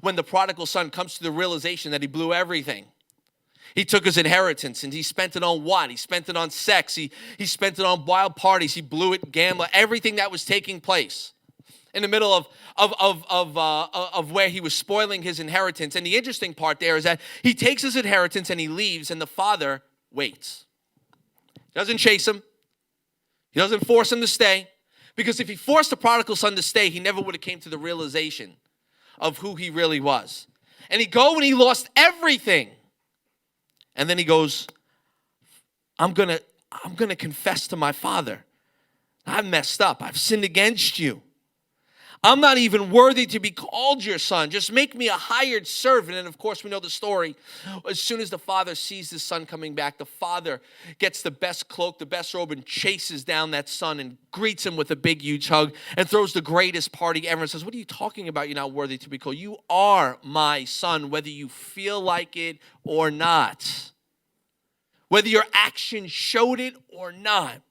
when the prodigal son comes to the realization that he blew everything. He took his inheritance and he spent it on what? He spent it on sex. He spent it on wild parties. He blew it, gambling, everything that was taking place in the middle of where he was spoiling his inheritance. And the interesting part there is that he takes his inheritance and he leaves, and the father waits. He doesn't chase him. He doesn't force him to stay. Because if he forced the prodigal son to stay, he never would have came to the realization of who he really was. And he lost everything. And then he goes, I'm gonna confess to my father. I've messed up. I've sinned against you. I'm not even worthy to be called your son. Just make me a hired servant. And of course, we know the story. As soon as the father sees his son coming back, the father gets the best cloak, the best robe, and chases down that son and greets him with a big, huge hug and throws the greatest party ever and says, what are you talking about? You're not worthy to be called. You are my son, whether you feel like it or not. Whether your actions showed it or not,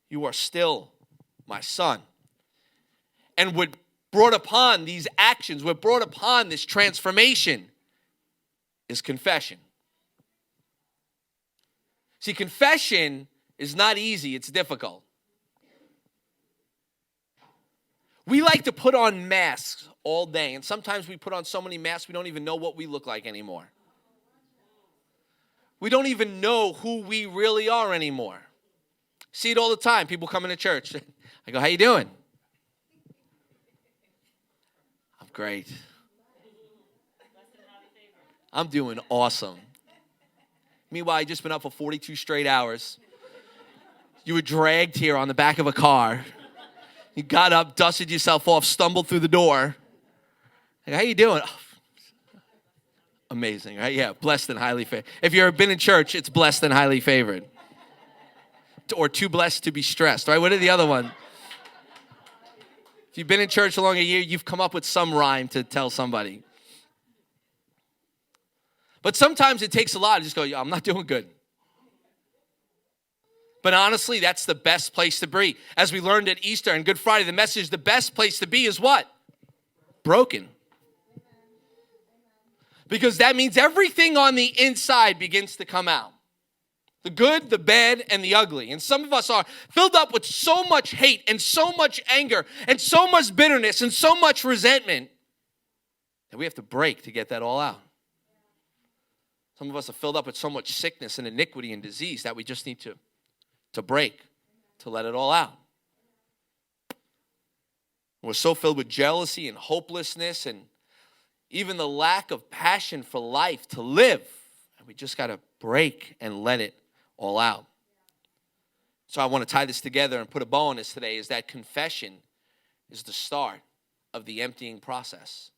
you are still my son. And what brought upon these actions, what brought upon this transformation is confession. See, confession is not easy, it's difficult. We like to put on masks all day, and sometimes we put on so many masks we don't even know what we look like anymore. We don't even know who we really are anymore. See it all the time. People come into church. I go, how you doing? I'm great. I'm doing awesome. Meanwhile, I just been up for 42 straight hours. You were dragged here on the back of a car. You got up, dusted yourself off, stumbled through the door. Like, how you doing? Oh, amazing, right? Yeah, blessed and highly favored. If you've been in church, it's blessed and highly favored. Or too blessed to be stressed, right? What are the other one? If you've been in church along a year, you've come up with some rhyme to tell somebody. But sometimes it takes a lot to just go, I'm not doing good. But honestly, that's the best place to be. As we learned at Easter and Good Friday, the message, the best place to be is what? Broken. Because that means everything on the inside begins to come out. The good, the bad, and the ugly. And some of us are filled up with so much hate and so much anger and so much bitterness and so much resentment that we have to break to get that all out. Some of us are filled up with so much sickness and iniquity and disease that we just need to break, to let it all out. We're so filled with jealousy and hopelessness and even the lack of passion for life to live. And we just got to break and let it all out. So I want to tie this together and put a bow on this today, is that confession is the start of the emptying process.